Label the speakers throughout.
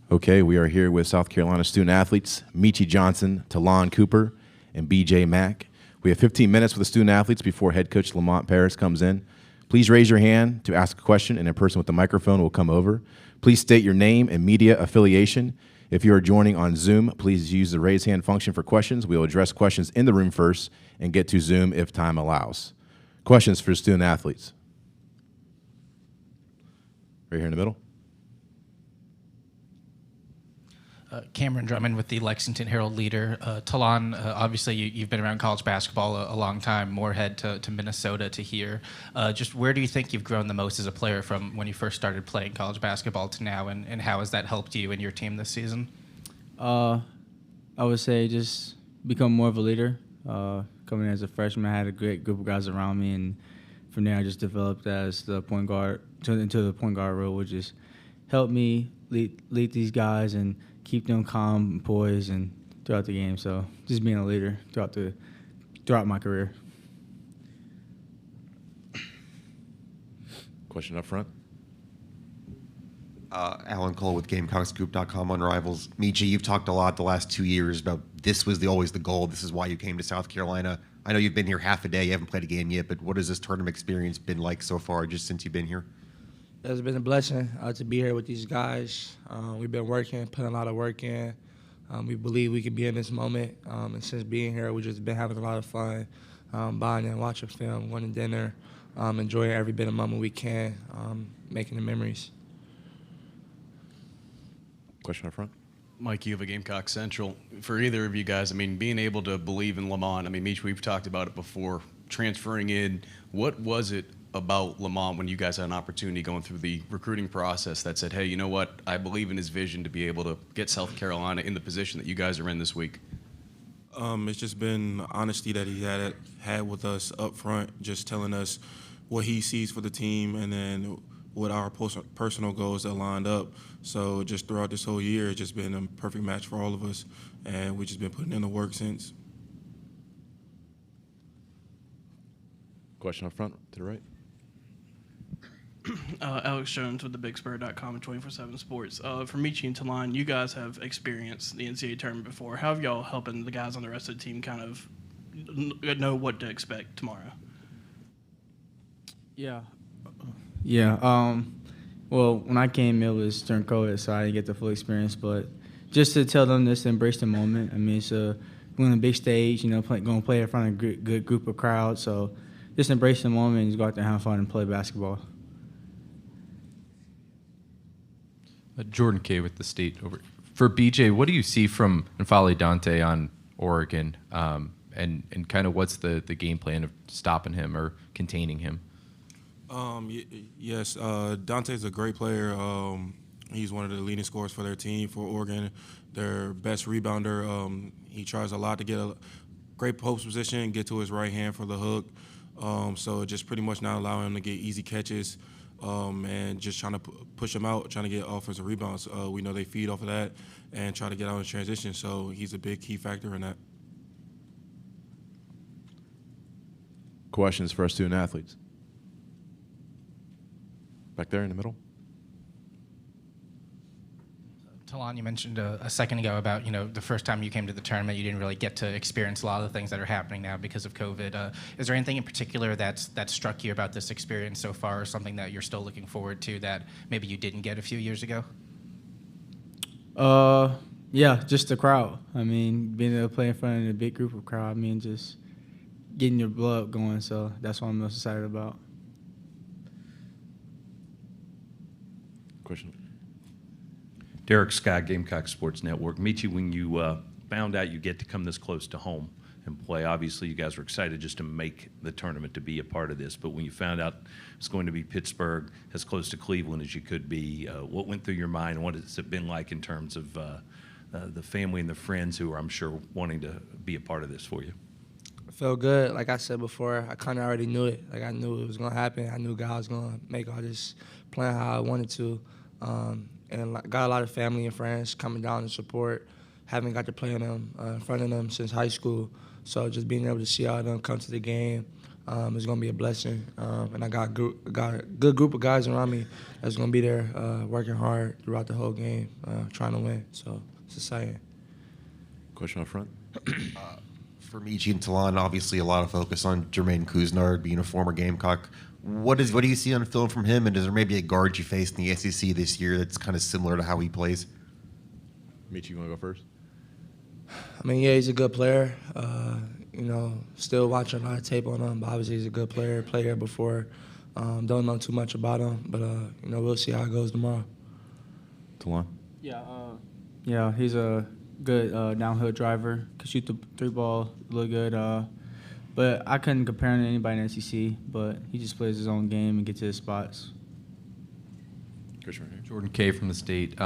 Speaker 1: Okay, we are here with South Carolina student athletes Meechie Johnson, Talon Cooper, and BJ Mack. We have 15 minutes with the student athletes before head coach Lamont Paris comes in. Please raise your hand to ask a question, and a person with the microphone will come over. Please state your name and media affiliation. If you are joining on Zoom, please use the raise hand function for questions. We will address questions in the room first and get to Zoom if time allows. Questions for student athletes? Right here in the middle.
Speaker 2: Cameron Drummond with the Lexington Herald Leader. Talon, obviously you've been around college basketball a long time, Moorhead to Minnesota to here. Just where do you think you've grown the most as a player from when you first started playing college basketball to now, and how has that helped you and your team this season?
Speaker 3: I would say just become more of a leader. Coming in as a freshman, I had a great group of guys around me, and from there I just developed as the point guard, turned into the point guard role, which just helped me lead these guys and keep them calm and poised and throughout the game. So just being a leader throughout my career.
Speaker 1: Question up front.
Speaker 4: Alan Cole with GamecockCentral.com on Rivals. Meechie, you've talked a lot the last 2 years about this was always the goal. This is why you came to South Carolina. I know you've been here half a day. You haven't played a game yet, but what has this tournament experience been like so far just since you've been here?
Speaker 5: It's been a blessing to be here with these guys. We've been working, putting a lot of work in. We believe we can be in this moment. And since being here, we've just been having a lot of fun, bonding, watching film, going to dinner, enjoying every bit of moment we can, making the memories.
Speaker 1: Question up front.
Speaker 6: Mike, you have a Gamecock Central. For either of you guys, I mean, being able to believe in Lamont, I mean, Meech, we've talked about it before, transferring in, what was it about Lamont when you guys had an opportunity going through the recruiting process that said, hey, you know what, I believe in his vision to be able to get South Carolina in the position that you guys are in this week?
Speaker 7: It's just been the honesty that he had with us up front, just telling us what he sees for the team and then what our personal goals that lined up. So just throughout this whole year, it's just been a perfect match for all of us, and we've just been putting in the work since.
Speaker 1: Question up front to the right.
Speaker 8: Alex Jones with the BigSpur.com and 24/7 Sports. For Meechie and Talon, you guys have experienced the NCAA tournament before. How have y'all helping the guys on the rest of the team kind of know what to expect tomorrow?
Speaker 3: Yeah. Well, when I came, it was during COVID, so I didn't get the full experience. But just to tell them this, embrace the moment. I mean, we're on a big stage, going to play in front of a good group of crowds. So just embrace the moment and just go out there and have fun and play basketball.
Speaker 9: Jordan K. with the State. For BJ, what do you see from N'Faly Dante on Oregon, and kind of what's the game plan of stopping him or containing him?
Speaker 7: Yes, Dante's a great player. He's one of the leading scorers for their team, for Oregon, their best rebounder. He tries a lot to get a great post position, get to his right hand for the hook. So just pretty much not allowing him to get easy catches. And just trying to push them out, trying to get offensive rebounds. We know they feed off of that and try to get out in transition, so he's a big key factor in that.
Speaker 1: Questions for our student athletes? Back there in the middle.
Speaker 2: Talon, you mentioned a second ago about, the first time you came to the tournament, you didn't really get to experience a lot of the things that are happening now because of COVID. Is there anything in particular that struck you about this experience so far, or something that you're still looking forward to that maybe you didn't get a few years ago?
Speaker 3: Yeah, just the crowd. I mean, being able to play in front of a big group of crowd, just getting your blood going, so that's what I'm most excited about.
Speaker 1: Question.
Speaker 10: Derek Scott, Gamecock Sports Network. Meechie, when you found out you get to come this close to home and play, obviously you guys were excited just to make the tournament, to be a part of this. But when you found out it's going to be Pittsburgh, as close to Cleveland as you could be, what went through your mind, and what has it been like in terms of the family and the friends who are, I'm sure, wanting to be a part of this for you?
Speaker 5: I felt good. Like I said before, I kind of already knew it. Like I knew it was going to happen. I knew God was going to make all this plan how I wanted to. And got a lot of family and friends coming down to support. Haven't got to play in front of them since high school. So just being able to see all of them come to the game, It's going to be a blessing. And I got a good group of guys around me that's going to be there working hard throughout the whole game, trying to win. So it's exciting.
Speaker 1: Question up front.
Speaker 4: For Meechie and Talon, obviously a lot of focus on Jermaine Couisnard being a former Gamecock. What do you see on film from him, and is there maybe a guard you faced in the SEC this year that's kind of similar to how he plays?
Speaker 1: Meechie, you want to go first?
Speaker 5: I mean, yeah, he's a good player. Still watching a lot of tape on him, but obviously he's a good player. Played here before. Don't know too much about him, but we'll see how it goes tomorrow.
Speaker 1: Talon?
Speaker 3: Yeah, he's a good downhill driver. Could shoot the three ball really good. But I couldn't compare him to anybody in the SEC, but he just plays his own game and gets to his spots.
Speaker 9: Jordan K. from the state.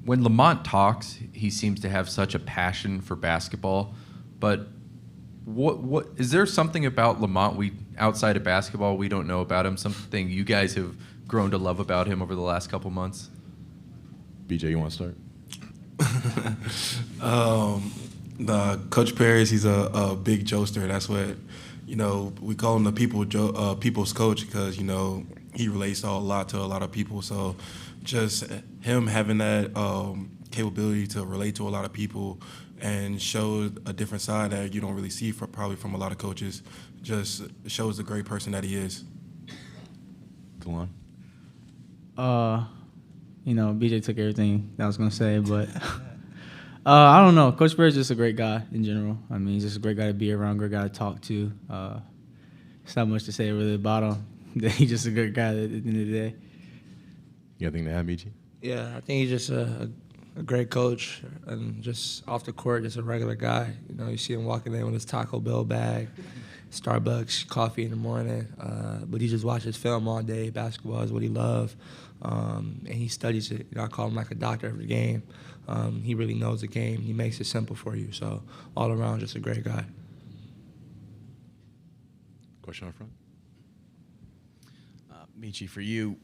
Speaker 9: When Lamont talks, he seems to have such a passion for basketball. But what is there something about Lamont outside of basketball we don't know about him? Something you guys have grown to love about him over the last couple months?
Speaker 1: BJ, you want to start?
Speaker 7: Coach Paris, he's a big jokester. That's what, we call him the people's coach because, he relates a lot to a lot of people. So just him having that capability to relate to a lot of people and show a different side that you don't really see probably from a lot of coaches just shows the great person that he is.
Speaker 1: Talon?
Speaker 3: BJ took everything that I was going to say, but I don't know. Coach Bear is just a great guy in general. I mean, he's just a great guy to be around, great guy to talk to. It's not much to say really about him. He's just a good guy at the end of the day.
Speaker 1: You got anything to add, Meechie?
Speaker 5: Yeah, I think he's just a great coach and just off the court, just a regular guy. You see him walking in with his Taco Bell bag, Starbucks, coffee in the morning. But he just watches film all day. Basketball is what he loves. And he studies it. I call him like a doctor of the game. He really knows the game. He makes it simple for you. So all around, just a great guy.
Speaker 1: Question up front.
Speaker 6: Meechie, for you,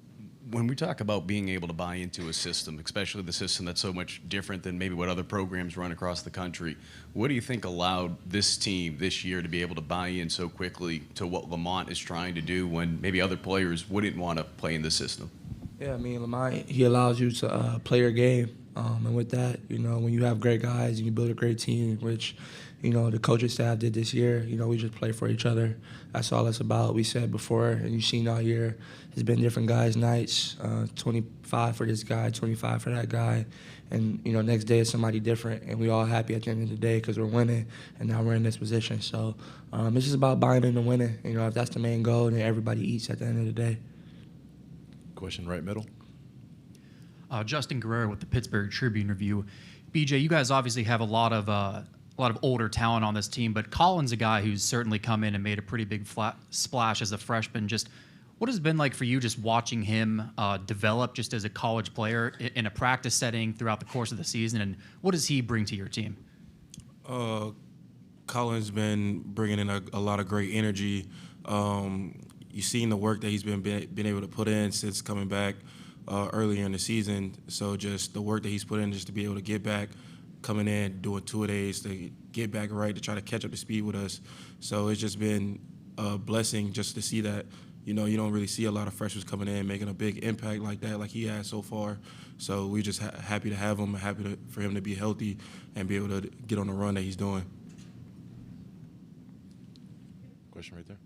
Speaker 6: when we talk about being able to buy into a system, especially the system that's so much different than maybe what other programs run across the country, what do you think allowed this team this year to be able to buy in so quickly to what Lamont is trying to do when maybe other players wouldn't want to play in the system?
Speaker 5: Yeah, I mean, Lamont, he allows you to play your game. And with that, when you have great guys and you build a great team, which, the coaching staff did this year, we just play for each other. That's all it's about. We said before, and you've seen all year, it's been different guys' nights, 25 for this guy, 25 for that guy. And, next day is somebody different, and we all happy at the end of the day because we're winning, and now we're in this position. So it's just about buying into winning. If that's the main goal, then everybody eats at the end of the day.
Speaker 1: Question right middle.
Speaker 11: Justin Guerrero with the Pittsburgh Tribune Review. BJ, you guys obviously have a lot of older talent on this team, but Colin's a guy who's certainly come in and made a pretty big splash as a freshman. Just what has it been like for you just watching him develop just as a college player in a practice setting throughout the course of the season, and what does he bring to your team?
Speaker 7: Colin's been bringing in a lot of great energy. You've seen the work that he's been able to put in since coming back earlier in the season. So just the work that he's put in just to be able to get back, coming in, doing two-a-days to get back right, to try to catch up to speed with us. So it's just been a blessing just to see that, you don't really see a lot of freshmen coming in making a big impact like that, like he has so far. So we're just happy to have him, for him to be healthy and be able to get on the run that he's doing.
Speaker 1: Question right there.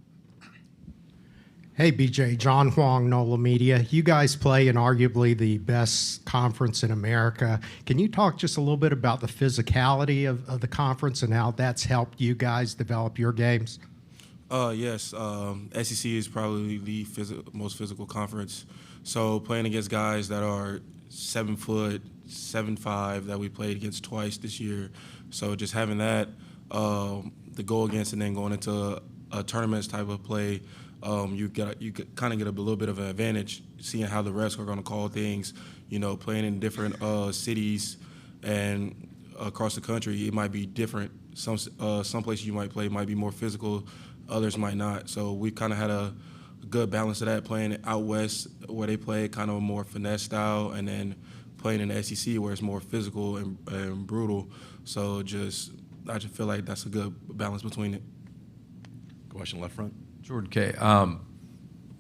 Speaker 12: Hey, BJ, John Huang, NOLA Media. You guys play in arguably the best conference in America. Can you talk just a little bit about the physicality of the conference and how that's helped you guys develop your games?
Speaker 7: Yes. SEC is probably the most physical conference. So playing against guys that are 7 foot, 7'5", that we played against twice this year. So just having that to go against and then going into a tournaments type of play, you kind of get a little bit of an advantage seeing how the refs are going to call things. Playing in different cities and across the country, it might be different. Some places you might play might be more physical, others might not. So we kind of had a good balance of that, playing out west where they play kind of a more finesse style, and then playing in the SEC where it's more physical and brutal. So I just feel like that's a good balance between it.
Speaker 1: Question left front.
Speaker 9: Jordan K.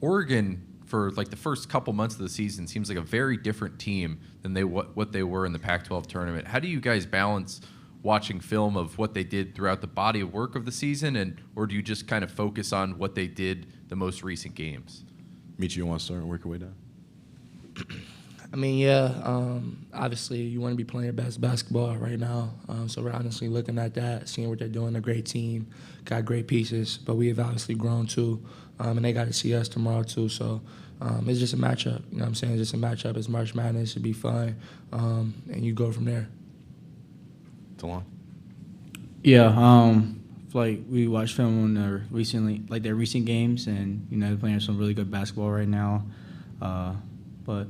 Speaker 9: Oregon, for like the first couple months of the season, seems like a very different team than what they were in the Pac-12 tournament. How do you guys balance watching film of what they did throughout the body of work of the season, or do you just kind of focus on what they did the most recent games?
Speaker 1: Meechie, you want to start and work your way down?
Speaker 5: I mean, yeah, obviously you want to be playing your best basketball right now. So we're honestly looking at that, seeing what they're doing. A great team, got great pieces, but we have obviously grown too, and they got to see us tomorrow too. So it's just a matchup. You know what I'm saying? It's just a matchup. It's March Madness. It should be fun, and you go from there.
Speaker 1: Talon?
Speaker 3: Yeah, like we watched film on their recent games, and they're playing some really good basketball right now. But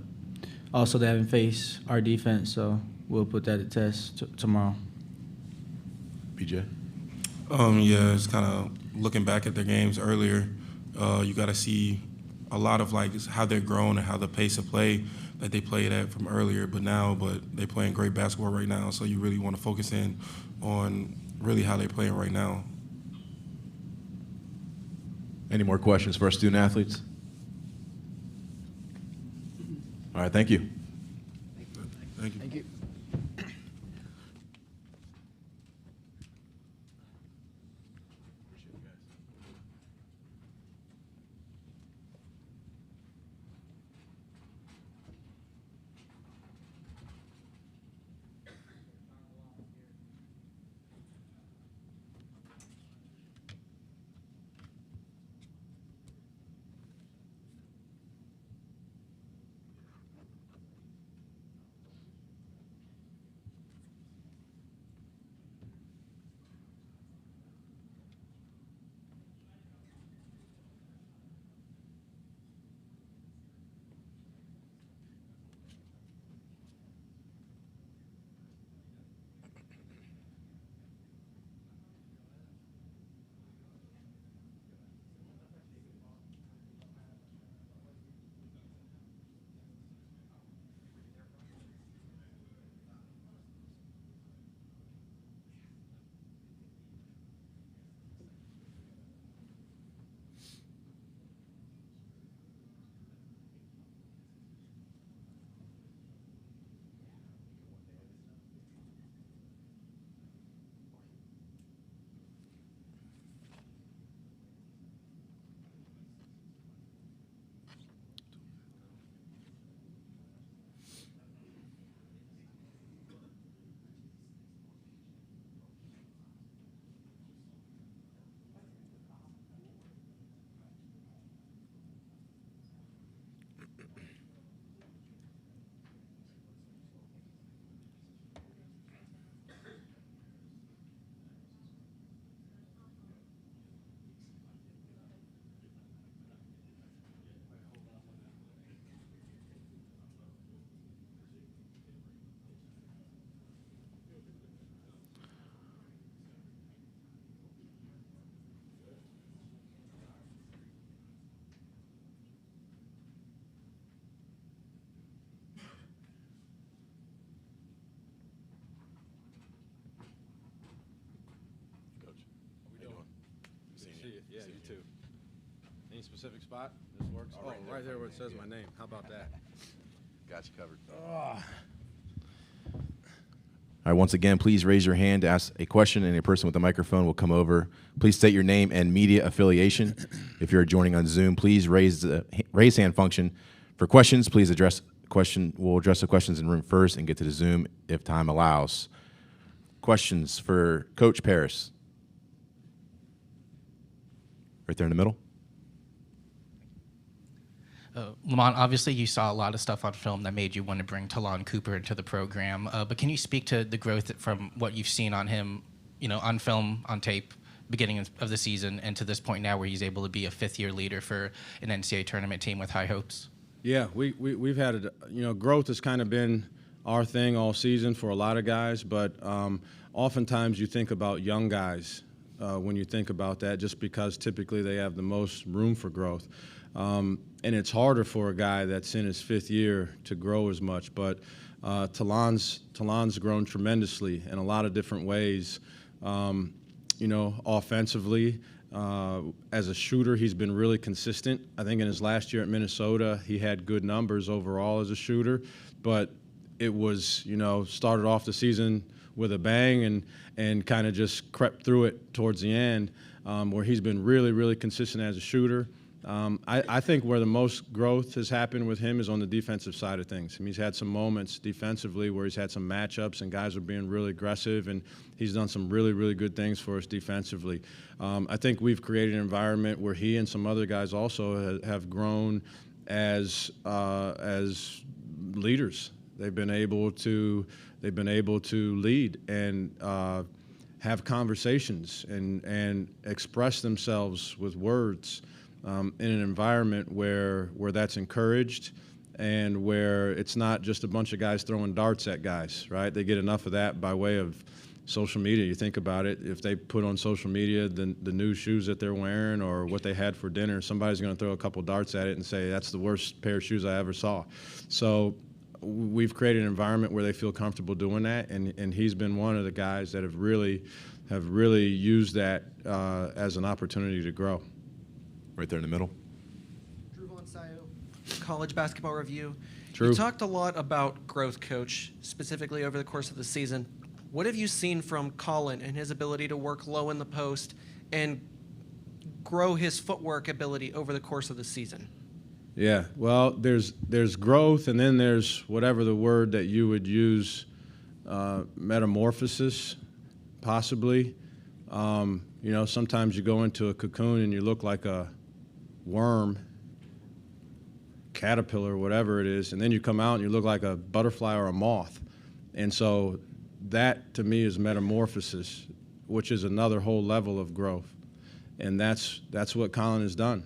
Speaker 3: also they haven't faced our defense, so we'll put that to test tomorrow.
Speaker 1: BJ?
Speaker 7: Yeah, it's kind of looking back at their games earlier. You got to see a lot of like how they're grown and how the pace of play that they played at from earlier, but they're playing great basketball right now. So you really want to focus in on really how they're playing right now.
Speaker 1: Any more questions for our student athletes? All right, thank you.
Speaker 7: Thank you.
Speaker 3: Thank you.
Speaker 13: Yeah, you too. Any specific spot? This works? Oh, right there where it says my name. How about that?
Speaker 1: Got you covered.
Speaker 13: Oh.
Speaker 1: All right, once again, please raise your hand to ask a question, and a person with a microphone will come over. Please state your name and media affiliation. If you're joining on Zoom, please raise the raise hand function. For questions, please address question. We'll address the questions in room first and get to the Zoom if time allows. Questions for Coach Paris? Right there in the middle.
Speaker 2: Lamont, obviously you saw a lot of stuff on film that made you want to bring Talon Cooper into the program, but can you speak to the growth from what you've seen on him, on film, on tape, beginning of the season, and to this point now where he's able to be a fifth-year leader for an NCAA tournament team with high hopes?
Speaker 13: Yeah, we've had growth has kind of been our thing all season for a lot of guys, but oftentimes you think about young guys when you think about that, just because typically they have the most room for growth. And it's harder for a guy that's in his fifth year to grow as much. But Talon's grown tremendously in a lot of different ways, offensively, As a shooter, he's been really consistent. I think in his last year at Minnesota, he had good numbers overall as a shooter, but it was, started off the season with a bang and kind of just crept through it towards the end, where he's been really, really consistent as a shooter. I think where the most growth has happened with him is on the defensive side of things. I mean, he's had some moments defensively where he's had some matchups and guys are being really aggressive, and he's done some really, really good things for us defensively. I think we've created an environment where he and some other guys also have grown as leaders. They've been able to lead and have conversations and express themselves with words. In an environment where that's encouraged and where it's not just a bunch of guys throwing darts at guys, right? They get enough of that by way of social media. You think about it, if they put on social media the new shoes that they're wearing or what they had for dinner, somebody's going to throw a couple darts at it and say, that's the worst pair of shoes I ever saw. So we've created an environment where they feel comfortable doing that, and he's been one of the guys that have really used that as an opportunity to grow.
Speaker 1: Right there in the middle.
Speaker 14: College Basketball Review.
Speaker 13: True.
Speaker 14: You talked a lot about growth, Coach, specifically over the course of the season. What have you seen from Colin and his ability to work low in the post and grow his footwork ability over the course of the season?
Speaker 13: Yeah, well, there's growth, and then there's whatever the word that you would use, metamorphosis, possibly. Sometimes you go into a cocoon and you look like a worm, caterpillar, whatever it is, and then you come out and you look like a butterfly or a moth. And so that, to me, is metamorphosis, which is another whole level of growth. And that's what Colin has done.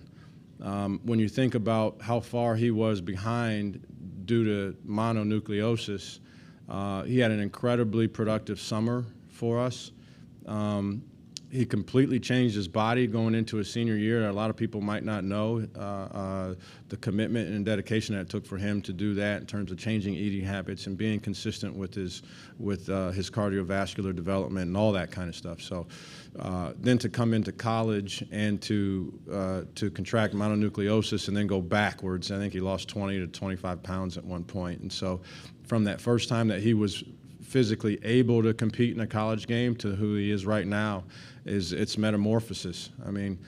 Speaker 13: When you think about how far he was behind due to mononucleosis, he had an incredibly productive summer for us. He completely changed his body going into his senior year. A lot of people might not know the commitment and dedication that it took for him to do that in terms of changing eating habits and being consistent with his cardiovascular development and all that kind of stuff. So then to come into college and to contract mononucleosis and then go backwards, I think he lost 20 to 25 pounds at one point. And so from that first time that he was physically able to compete in a college game to who he is right now, it's metamorphosis. I mean,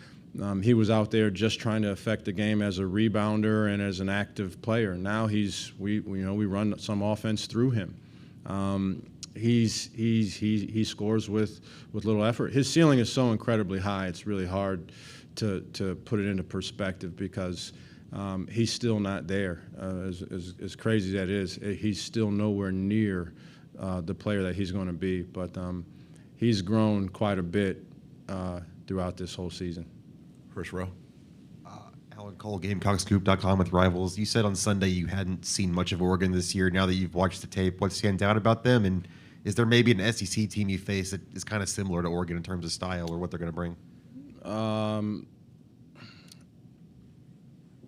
Speaker 13: he was out there just trying to affect the game as a rebounder and as an active player. Now we run some offense through him. He scores with little effort. His ceiling is so incredibly high. It's really hard to put it into perspective because he's still not there. As crazy as that is, he's still nowhere near the player that he's going to be. But he's grown quite a bit throughout this whole season.
Speaker 1: First row.
Speaker 4: Alan Cole, GamecockScoop.com with Rivals. You said on Sunday you hadn't seen much of Oregon this year. Now that you've watched the tape, what stands out about them? And is there maybe an SEC team you face that is kind of similar to Oregon in terms of style or what they're going to bring?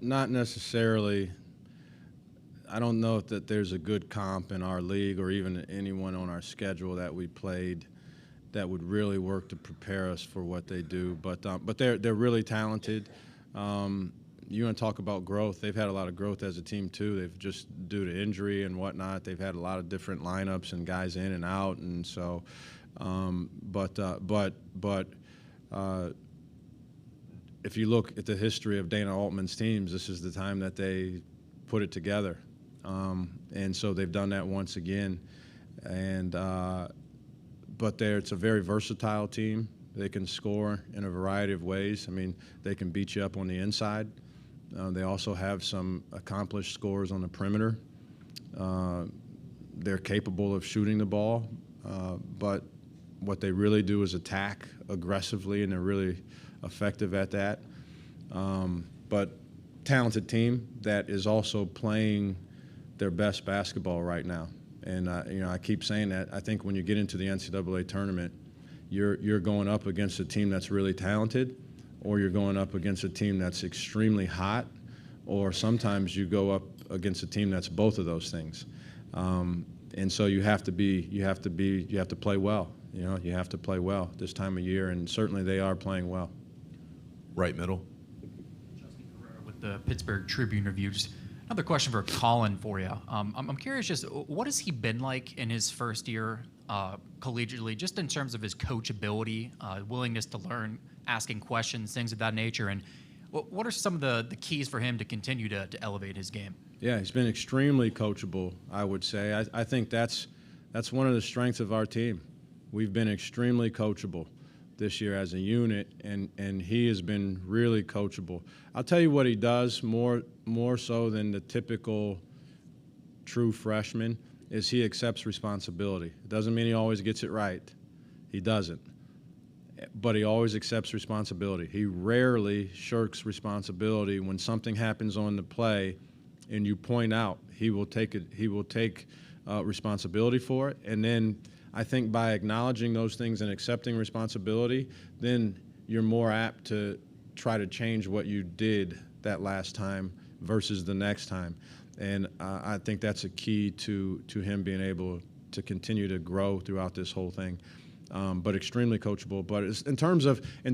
Speaker 13: Not necessarily. I don't know that there's a good comp in our league or even anyone on our schedule that we played that would really work to prepare us for what they do. But they're really talented. You want to talk about growth? They've had a lot of growth as a team too. They've just due to injury and whatnot. They've had a lot of different lineups and guys in and out, and so. If you look at the history of Dana Altman's teams, this is the time that they put it together, and so they've done that once again. But it's a very versatile team. They can score in a variety of ways. I mean, they can beat you up on the inside. They also have some accomplished scorers on the perimeter. They're capable of shooting the ball, but what they really do is attack aggressively, and they're really effective at that. But talented team that is also playing their best basketball right now. And I keep saying that. I think when you get into the NCAA tournament, you're going up against a team that's really talented, or you're going up against a team that's extremely hot, or sometimes you go up against a team that's both of those things. And so you have to play well. You have to play well this time of year, and certainly they are playing well.
Speaker 1: Right middle.
Speaker 11: With the Pittsburgh Tribune Review. Just another question for Colin for you. I'm curious, just what has he been like in his first year collegiately, just in terms of his coachability, willingness to learn, asking questions, things of that nature, and what are some of the keys for him to continue to elevate his game?
Speaker 13: Yeah, he's been extremely coachable, I would say. I think that's one of the strengths of our team. We've been extremely coachable this year as a unit, and he has been really coachable. I'll tell you what he does more so than the typical true freshman is he accepts responsibility. It doesn't mean he always gets it right. He doesn't. But he always accepts responsibility. He rarely shirks responsibility. When something happens on the play and you point out, he will take responsibility for it. And then I think by acknowledging those things and accepting responsibility, then you're more apt to try to change what you did that last time versus the next time. And I think that's a key to him being able to continue to grow throughout this whole thing. But extremely coachable. But in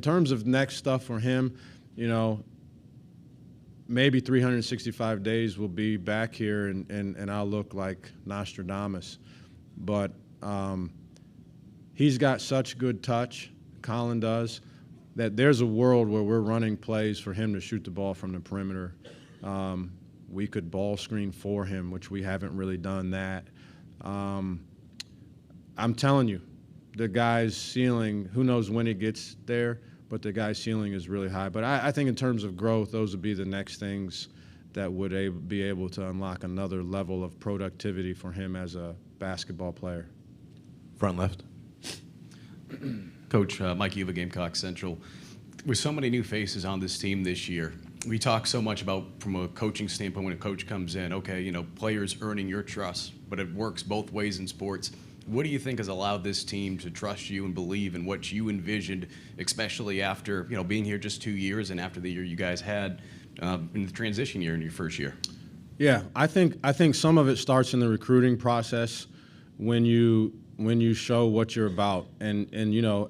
Speaker 13: terms of next stuff for him, maybe 365 days we'll be back here and I'll look like Nostradamus. But he's got such good touch, Colin does, that there's a world where we're running plays for him to shoot the ball from the perimeter. We could ball screen for him, which we haven't really done that. I'm telling you, the guy's ceiling, who knows when he gets there, but the guy's ceiling is really high. But I think in terms of growth, those would be the next things that would be able to unlock another level of productivity for him as a basketball player.
Speaker 1: Front left.
Speaker 6: Coach Mike Uva, Gamecock Central. With so many new faces on this team this year, we talk so much about, from a coaching standpoint, when a coach comes in, okay, players earning your trust, but it works both ways in sports. What do you think has allowed this team to trust you and believe in what you envisioned, especially after being here just 2 years and after the year you guys had in the transition year in your first year?
Speaker 13: Yeah, I think some of it starts in the recruiting process when you show what you're about, and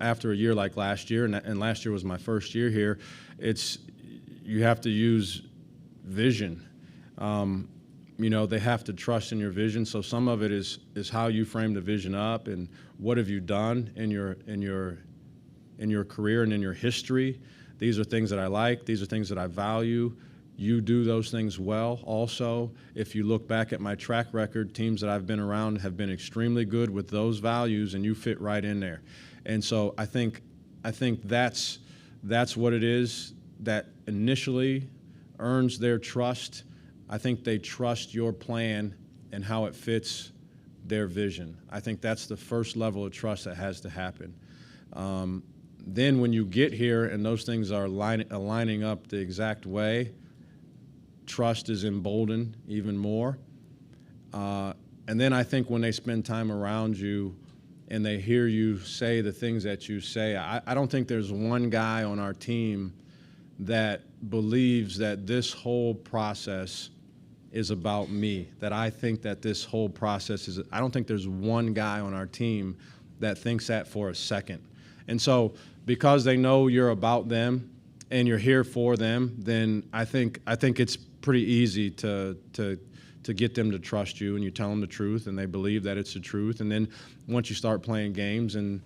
Speaker 13: after a year like last year, and last year was my first year here, you have to use vision. They have to trust in your vision. So some of it is how you frame the vision up and what have you done in your career and in your history. These are things that I like. These are things that I value. You do those things well. Also, if you look back at my track record, teams that I've been around have been extremely good with those values, and you fit right in there. And so I think that's what it is that initially earns their trust. I think they trust your plan and how it fits their vision. I think that's the first level of trust that has to happen. Then when you get here and those things are aligning up the exact way, trust is emboldened even more. And then I think when they spend time around you and they hear you say the things that you say, I don't think there's one guy on our team that believes that this whole process is about me, that I think that this whole process is, I don't think there's one guy on our team that thinks that for a second. And so because they know you're about them and you're here for them, then I think it's pretty easy to get them to trust you, and you tell them the truth and they believe that it's the truth. And then once you start playing games and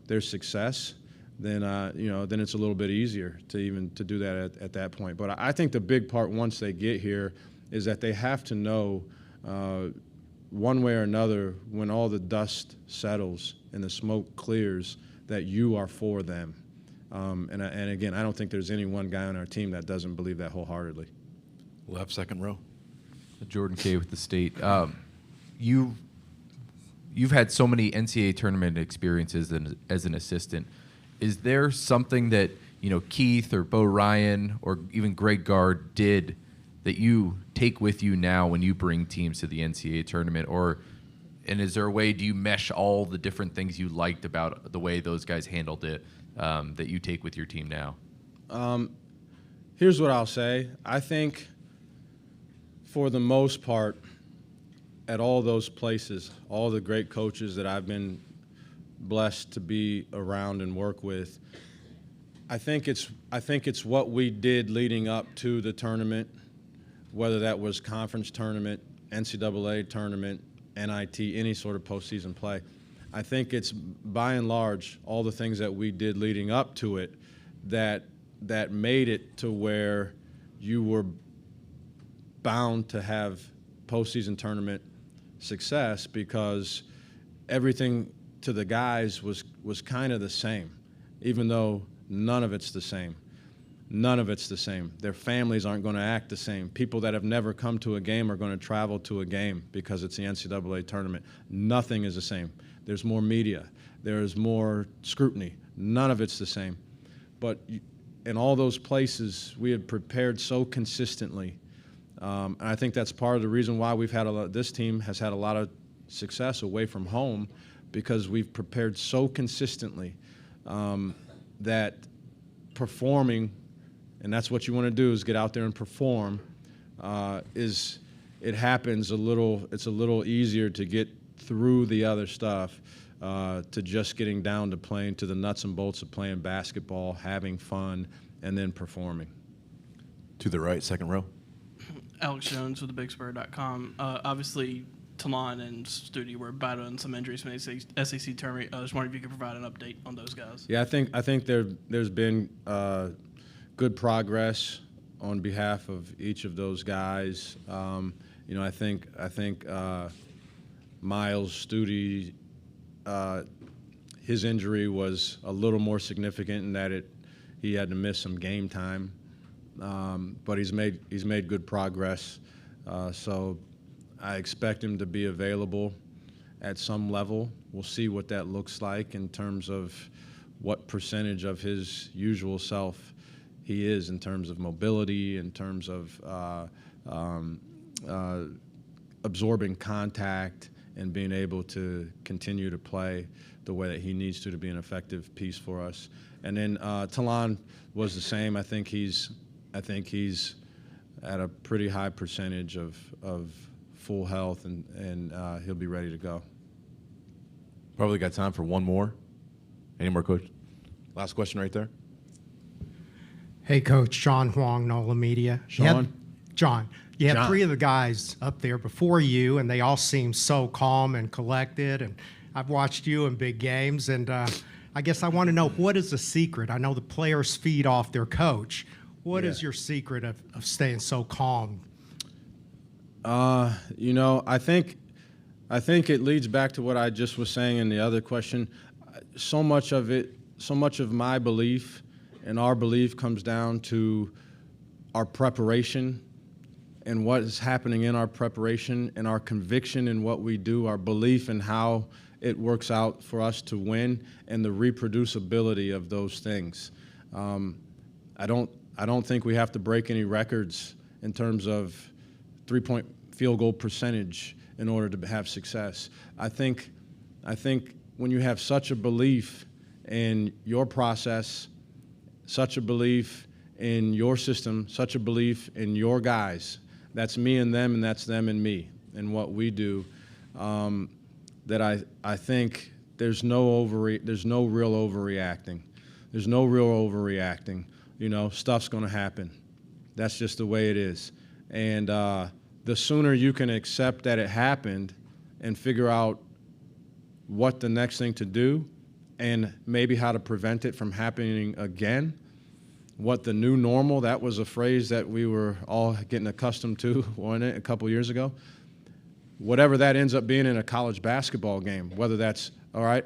Speaker 13: there's success, then then it's a little bit easier to do that at that point. But I think the big part once they get here is that they have to know one way or another, when all the dust settles and the smoke clears, that you are for them. And again, I don't think there's any one guy on our team that doesn't believe that wholeheartedly.
Speaker 1: Left, second row.
Speaker 9: Jordan K. with the State. You've had so many NCAA tournament experiences as an assistant. Is there something that Keith or Bo Ryan or even Greg Gard did that you take with you now when you bring teams to the NCAA tournament? And is there a way, do you mesh all the different things you liked about the way those guys handled it that you take with your team now?
Speaker 13: Here's what I'll say. I think for the most part, at all those places, all the great coaches that I've been blessed to be around and work with, I think it's what we did leading up to the tournament, whether that was conference tournament, NCAA tournament, NIT, any sort of postseason play. I think it's by and large all the things that we did leading up to it that made it to where you were bound to have postseason tournament success, because everything to the guys was kind of the same, even though none of it's the same. None of it's the same. Their families aren't going to act the same. People that have never come to a game are going to travel to a game because it's the NCAA tournament. Nothing is the same. There's more media. There's more scrutiny. None of it's the same. But in all those places, we had prepared so consistently. And I think that's part of the reason why this team has had a lot of success away from home, because we've prepared so consistently that performing, and that's what you want to do, is get out there and perform, it's a little easier to get through the other stuff to just getting down to playing to the nuts and bolts of playing basketball, having fun, and then performing.
Speaker 1: To the right, second row.
Speaker 8: Alex Jones with theBigSpur.com. Obviously, Talon and Studi were battling some injuries from the SEC tournament. I was wondering if you could provide an update on those guys.
Speaker 13: Yeah, I think there's been good progress on behalf of each of those guys. I think Miles Studi, his injury was a little more significant in that he had to miss some game time, but he's made good progress. So I expect him to be available at some level. We'll see what that looks like in terms of what percentage of his usual self he is in terms of mobility, in terms of absorbing contact and being able to continue to play the way that he needs to be an effective piece for us. And then Talon was the same. I think he's at a pretty high percentage of full health, and he'll be ready to go.
Speaker 1: Probably got time for one more. Any more, Coach? Last question right there.
Speaker 12: Hey, Coach. John Huang, NOLA Media. John, you had three of the guys up there before you, and they all seem so calm and collected. And I've watched you in big games, and I guess I want to know, what is the secret? I know the players feed off their coach. What is your secret of staying so calm?
Speaker 13: I think it leads back to what I just was saying in the other question. So much of my belief and our belief comes down to our preparation and what is happening in our preparation and our conviction in what we do, our belief in how it works out for us to win, and the reproducibility of those things. I don't think we have to break any records in terms of three-point field goal percentage in order to have success. I think when you have such a belief in your process, such a belief in your system, such a belief in your guys, that's me and them, and that's them and me, and what we do, that I think there's no real overreacting. There's no real overreacting. Stuff's going to happen. That's just the way it is. And the sooner you can accept that it happened and figure out what the next thing to do and maybe how to prevent it from happening again, what the new normal, that was a phrase that we were all getting accustomed to, wasn't it, a couple years ago? Whatever that ends up being in a college basketball game, whether that's, all right,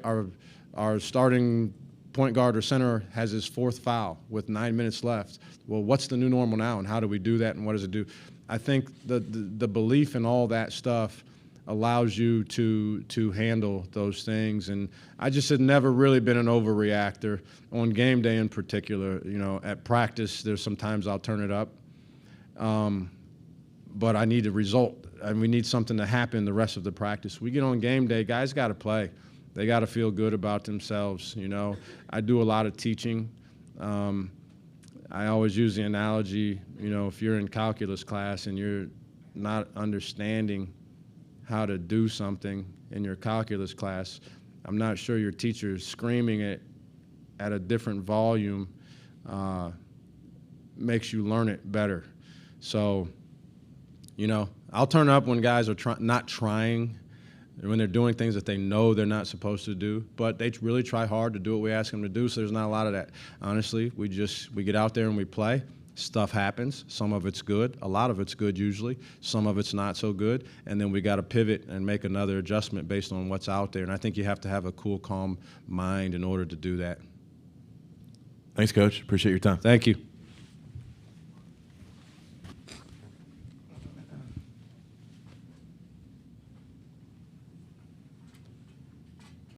Speaker 13: our starting point guard or center has his fourth foul with 9 minutes left. Well, what's the new normal now, and how do we do that, and what does it do? I think the belief in all that stuff allows you to handle those things. And I just had never really been an overreactor on game day in particular. At practice, there's sometimes I'll turn it up, but I need a result, and we need something to happen the rest of the practice. We get on game day, guys got to play. They got to feel good about themselves. I do a lot of teaching. I always use the analogy, if you're in calculus class and you're not understanding how to do something in your calculus class, I'm not sure your teacher is screaming it at a different volume makes you learn it better. So, I'll turn up when guys are not trying, when they're doing things that they know they're not supposed to do, but they really try hard to do what we ask them to do, so there's not a lot of that. Honestly, we get out there and we play. Stuff happens. Some of it's good. A lot of it's good usually. Some of it's not so good. And then we got to pivot and make another adjustment based on what's out there. And I think you have to have a cool, calm mind in order to do that.
Speaker 1: Thanks, Coach. Appreciate your time.
Speaker 13: Thank you.